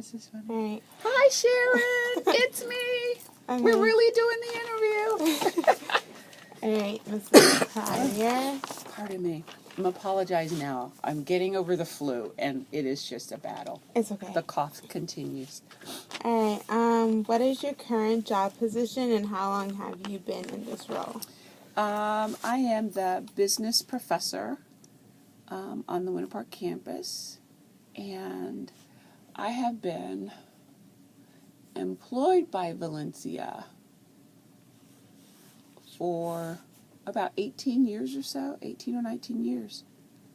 This is funny. All right. Hi, Sharon. It's me. Okay. We're really doing the interview. All right, Mrs. Pryor. Pardon me. I'm apologizing now. I'm getting over the flu, and it is just a battle. It's okay. The cough continues. All right. What is your current job position, and how long have you been in this role? I am the business professor on the Winter Park campus, and I have been employed by Valencia for about 18 years or so, 18 or 19 years,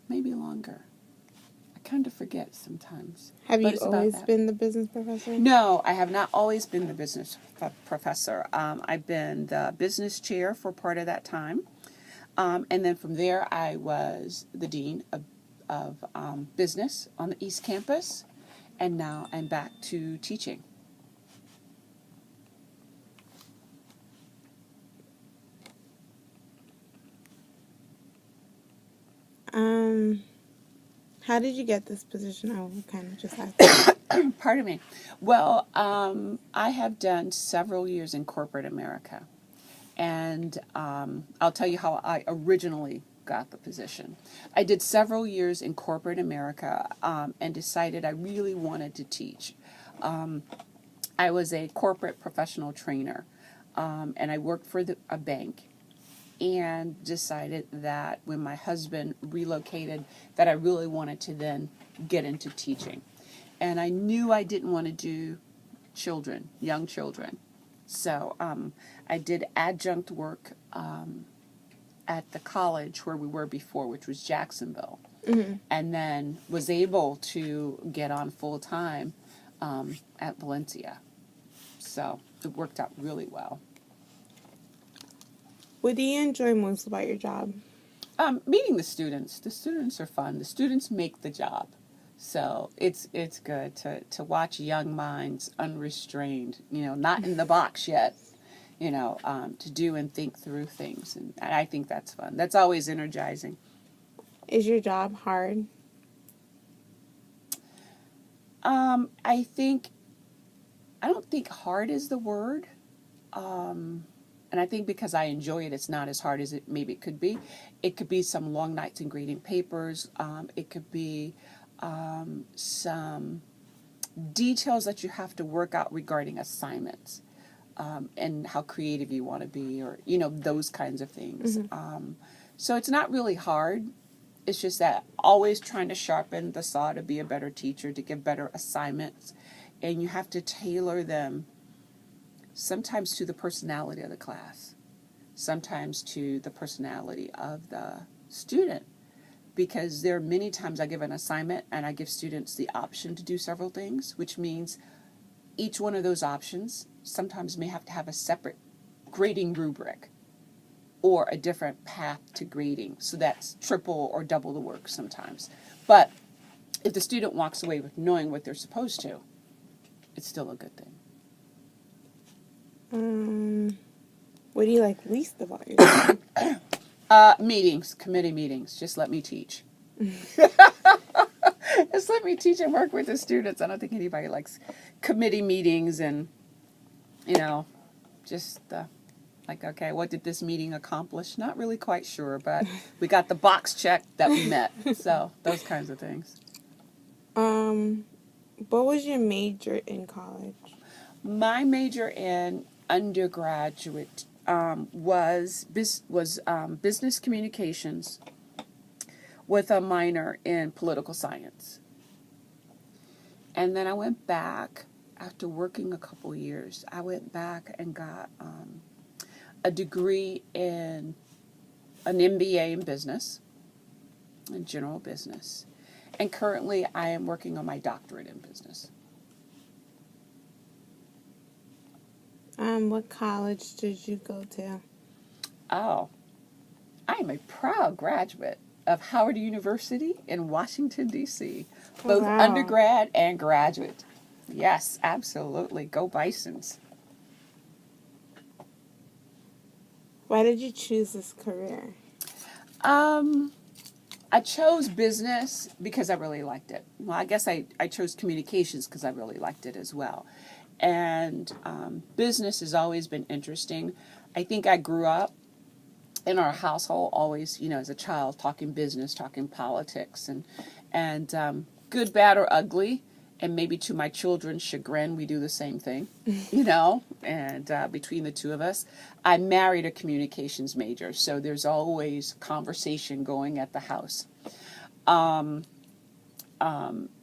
maybe longer. I kind of forget sometimes. Have but you it's about always that. been the business professor? No, I have not always been the business professor. I've been the business chair for part of that time. And then from there, I was the dean of business on the East Campus. And now I'm back to teaching. How did you get this position? I will kind of just ask. Pardon me. Well, I have done several years in corporate America. And I'll tell you how I originally got the position. I did several years in corporate America and decided I really wanted to teach. I was a corporate professional trainer, and I worked for a bank, and decided that when my husband relocated that I really wanted to then get into teaching. And I knew I didn't want to do children, young children. So I did adjunct work at the college where we were before, which was Jacksonville, and then was able to get on full time at Valencia. So it worked out really well. What do you enjoy most about your job? Meeting the students. The students are fun. The students make the job. So it's good to watch young minds unrestrained, not in the box yet, to do and think through things. And I think that's fun. That's always energizing. Is your job hard? I don't think hard is the word. And I think because I enjoy it, it's not as hard as maybe it could be. It could be some long nights in grading papers. It could be some details that you have to work out regarding assignments and how creative you want to be, or those kinds of things. So it's not really hard. It's just that always trying to sharpen the saw to be a better teacher, to give better assignments, and you have to tailor them sometimes to the personality of the class, sometimes to the personality of the student. Because there are many times I give an assignment and I give students the option to do several things, which means each one of those options sometimes may have to have a separate grading rubric or a different path to grading. So that's triple or double the work sometimes. But if the student walks away with knowing what they're supposed to, it's still a good thing. What do you like least about your job? Meetings, committee meetings. Just let me teach. Just let me teach and work with the students. I don't think anybody likes committee meetings and, just like, okay, what did this meeting accomplish? Not really quite sure, but we got the box checked that we met. So those kinds of things. What was your major in college? My major in undergraduate was business communications with a minor in political science. And then I went back, after working a couple years, I went back and got a degree in an MBA in business, in general business. And currently I am working on my doctorate in business. What college did you go to? Oh, I am a proud graduate of Howard University in Washington, D.C., both Wow. undergrad and graduate. Yes, absolutely. Go Bisons. Why did you choose this career? I chose business because I really liked it. Well, I guess I chose communications because I really liked it as well. And business has always been interesting. I think I grew up in our household always, as a child, talking business, talking politics, and good, bad, or ugly. And maybe to my children's chagrin, we do the same thing, and between the two of us. I married a communications major, so there's always conversation going at the house.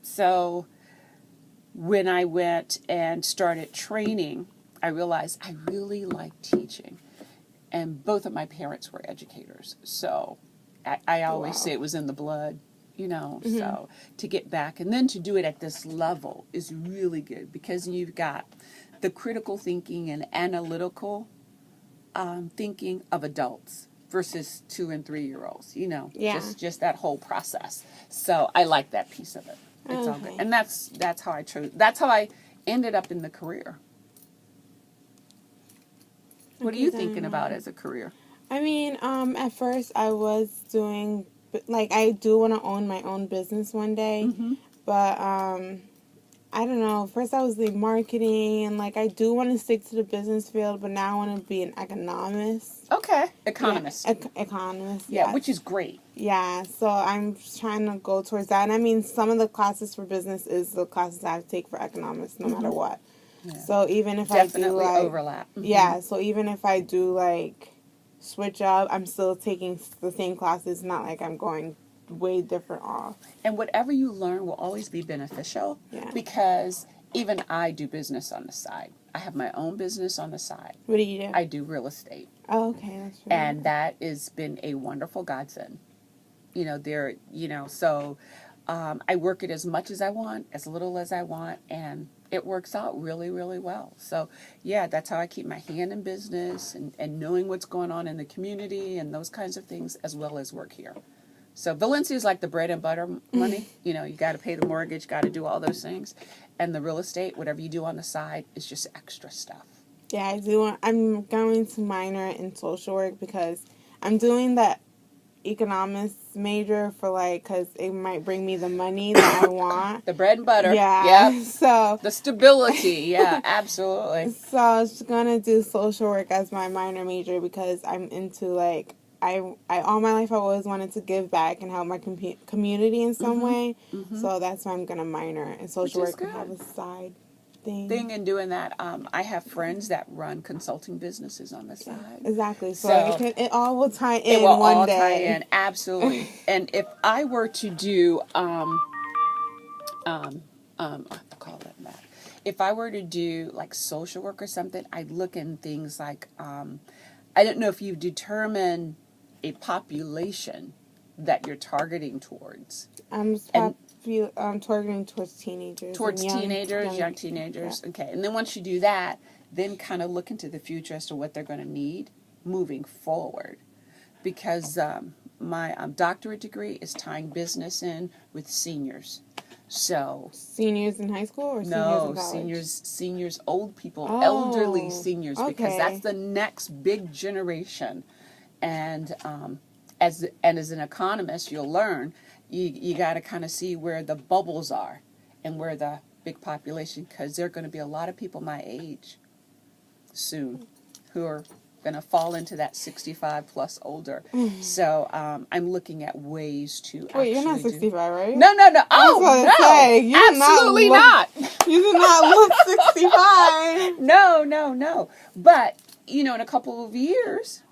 So when I went and started training, I realized I really liked teaching. And both of my parents were educators, so I always say it was in the blood. So to get back and then to do it at this level is really good because you've got the critical thinking and analytical thinking of adults versus 2 and 3 year olds, just that whole process. So I like that piece of it. It's all good. And that's how I chose. That's how I ended up in the career. What are you thinking about as a career? I mean, at first I was doing, I do want to own my own business one day, but I don't know. First I was doing marketing, and I do want to stick to the business field, but now I want to be an economist. Okay, economist. Yeah, economist. Yeah, yes. which is great. Yeah, so I'm trying to go towards that. And I mean, some of the classes for business is the classes I have to take for economics, no matter what. Yeah. So even if definitely I do overlap. Yeah, so even if I do switch up, I'm still taking the same classes, not like I'm going way different off. And whatever you learn will always be beneficial because even I do business on the side. I have my own business on the side. What do you do? I do real estate. Oh, okay. That's really and good. That has been a wonderful godsend. So I work it as much as I want, as little as I want, and it works out really, really well. So, yeah, that's how I keep my hand in business and knowing what's going on in the community and those kinds of things, as well as work here. So Valencia is like the bread and butter money. You got to pay the mortgage, got to do all those things. And the real estate, whatever you do on the side, is just extra stuff. Yeah, I do. I'm going to minor in social work because I'm doing that economics major for because it might bring me the money that I want. The bread and butter. Yeah. Yep. So the stability. Yeah, absolutely. So I was gonna do social work as my minor major because I'm into I all my life I've always wanted to give back and help my community in some way. So that's why I'm gonna minor in social work and have a side thing and doing that. I have friends that run consulting businesses on the side. Exactly. So it all will tie in. It will one all day. tie in, absolutely. And if I were to do I have to call it that. If I were to do social work or something, I'd look in things like I don't know if you determine a population that you're targeting towards. I'm targeting towards teenagers. Young teenagers. Yeah. Okay. And then once you do that, then kind of look into the future as to what they're going to need moving forward. Because my doctorate degree is tying business in with seniors. So seniors in high school or seniors in college? Seniors, old people, elderly seniors, because that's the next big generation. And as an economist, you'll learn you got to kind of see where the bubbles are and where the big population, because there are going to be a lot of people my age soon who are going to fall into that 65 plus older. So I'm looking at ways to Wait, you're not 65, right? No. Oh, no. Absolutely not. You do not look 65. No. But, in a couple of years,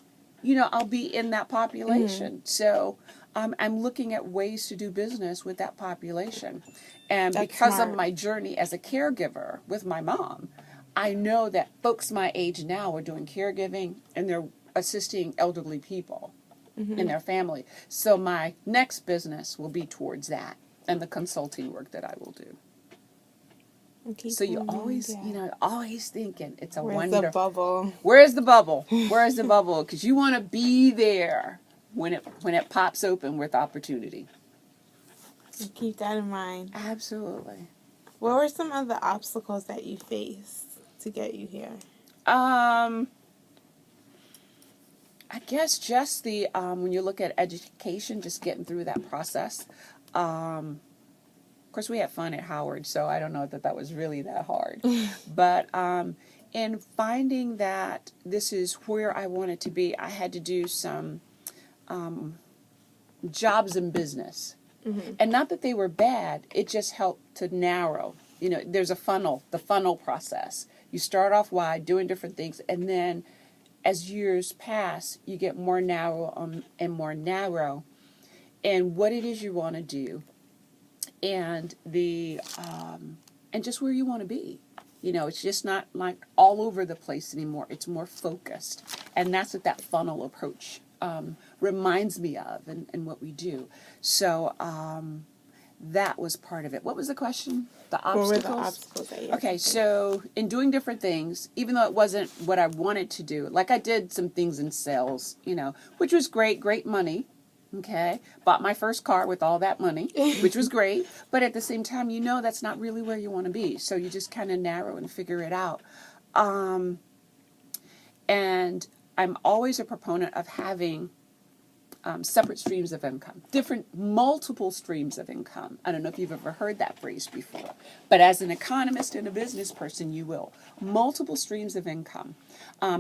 I'll be in that population. So I'm looking at ways to do business with that population. And that's because smart. Of my journey as a caregiver with my mom, I know that folks my age now are doing caregiving and they're assisting elderly people in their family. So my next business will be towards that and the consulting work that I will do. So you always, always thinking it's a wonder. Where's the bubble? Where's the bubble? Where's the bubble? Because you want to be there when it pops open with opportunity. So keep that in mind. Absolutely. What were some of the obstacles that you faced to get you here? I guess just the when you look at education, just getting through that process. Of course, we had fun at Howard, so I don't know that that was really that hard. But in finding that this is where I wanted to be, I had to do some jobs in business. And not that they were bad, it just helped to narrow. You know, there's a funnel, the funnel process. You start off wide, doing different things, and then as years pass, you get more narrow and more narrow in what it is you want to do, and and just where you want to be. You know, it's just not like all over the place anymore. It's more focused, and that's what that funnel approach reminds me of, and what we do. So that was part of it. What was the question? The obstacles? What were the obstacles that you had? Okay, so in doing different things, even though it wasn't what I wanted to do, like I did some things in sales, you know, which was great money. Okay, bought my first car with all that money, which was great. But at the same time, you know that's not really where you want to be. So you just kind of narrow and figure it out. And I'm always a proponent of having separate streams of income, multiple streams of income. I don't know if you've ever heard that phrase before, but as an economist and a business person, you will. Multiple streams of income,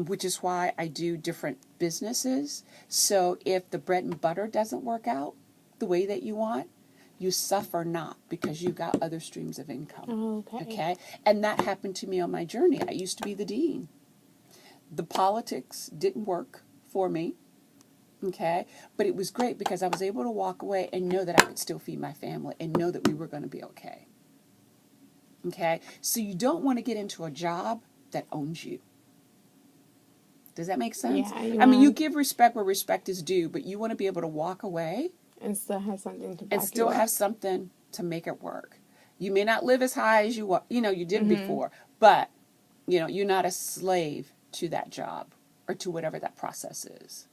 which is why I do different businesses. So if the bread and butter doesn't work out the way that you want, you suffer not because you got other streams of income. Oh, okay. Okay? And that happened to me on my journey. I used to be the dean. The politics didn't work for me. Okay, but it was great because I was able to walk away and know that I could still feed my family and know that we were going to be okay. Okay, so you don't want to get into a job that owns you. Does that make sense? Yeah. I mean, you give respect where respect is due, but you want to be able to walk away and still have something to back and still you up. have something to make it work. You may not live as high as you did before, but you're not a slave to that job or to whatever that process is.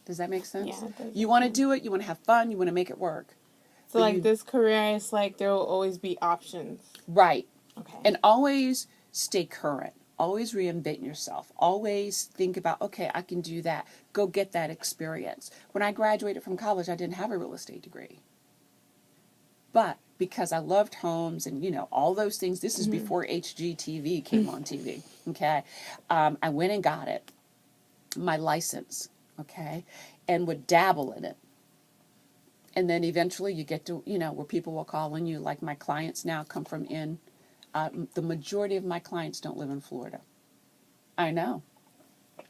Does that make sense? Yeah, it does. You want to do it, you want to have fun, you want to make it work. So like this career, it's like there will always be options. Right. Okay. And always stay current. Always reinvent yourself. Always think about, okay, I can do that. Go get that experience. When I graduated from college, I didn't have a real estate degree. But because I loved homes and, all those things, this is before HGTV came on TV, okay? I went and got it, my license. Okay, and would dabble in it. And then eventually you get to, where people will call on you, like my clients now come from the majority of my clients don't live in Florida. I know.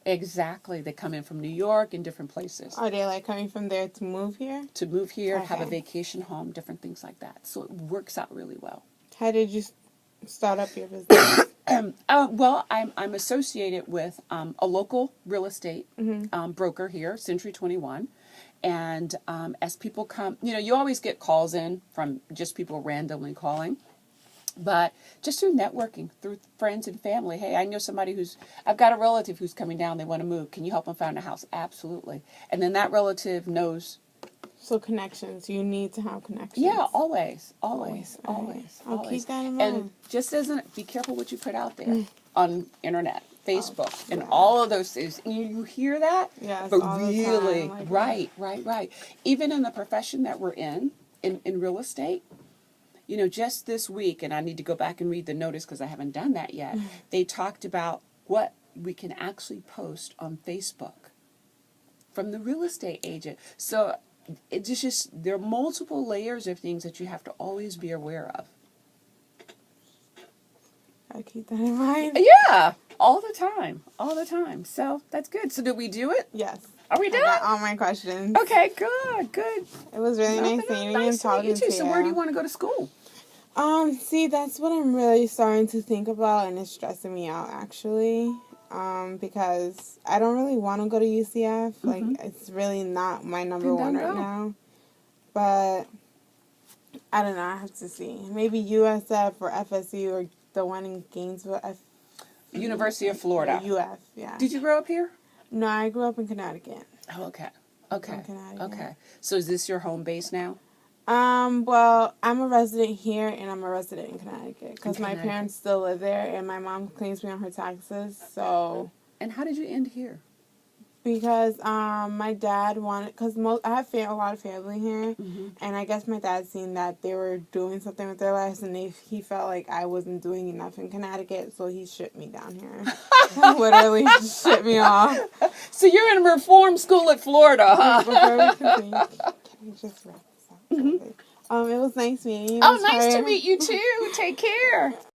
Exactly. They come in from New York and different places. Are they like coming from there to move here? To move here, Okay. have a vacation home, different things like that. So it works out really well. How did you start up your business? Well, I'm associated with a local real estate broker here, Century 21. And as people come, you always get calls in from just people randomly calling. But just through networking, through friends and family. Hey, I know I've got a relative who's coming down. They want to move. Can you help them find a house? Absolutely. And then that relative knows. So connections. You need to have connections. Yeah, always. I'll keep that in mind. And just be careful what you put out there on internet, Facebook, and all of those things. And you hear that? Yes, but all the really, time, right. Even in the profession that we're in real estate, just this week, and I need to go back and read the notice because I haven't done that yet, they talked about what we can actually post on Facebook from the real estate agent. So it's just there are multiple layers of things that you have to always be aware of. I keep that in mind. Yeah, all the time. So that's good. So did we do it? Yes. Are we done? I got all my questions. Okay, good. It was really nice seeing you and talking to you. So where do you want to go to school? See, that's what I'm really starting to think about, and it's stressing me out actually. Because I don't really want to go to UCF. Like, it's really not my number one right now. But I don't know. I have to see. Maybe USF or FSU or the one in Gainesville. University of Florida. UF, yeah. Did you grow up here? No, I grew up in Connecticut. Oh, okay. In Connecticut. Okay. So is this your home base now? Well, I'm a resident here, and I'm a resident in Connecticut because my parents still live there, and my mom claims me on her taxes. So. And how did you end here? Because my dad wanted, because I have a lot of family here, and I guess my dad seen that they were doing something with their lives, and he felt like I wasn't doing enough in Connecticut, so he shipped me down here. Literally shipped me off. So you're in a reform school at Florida, huh? Before we continue, can we just wrap this up? It was nice meeting you. Oh, nice to meet you too. Take care.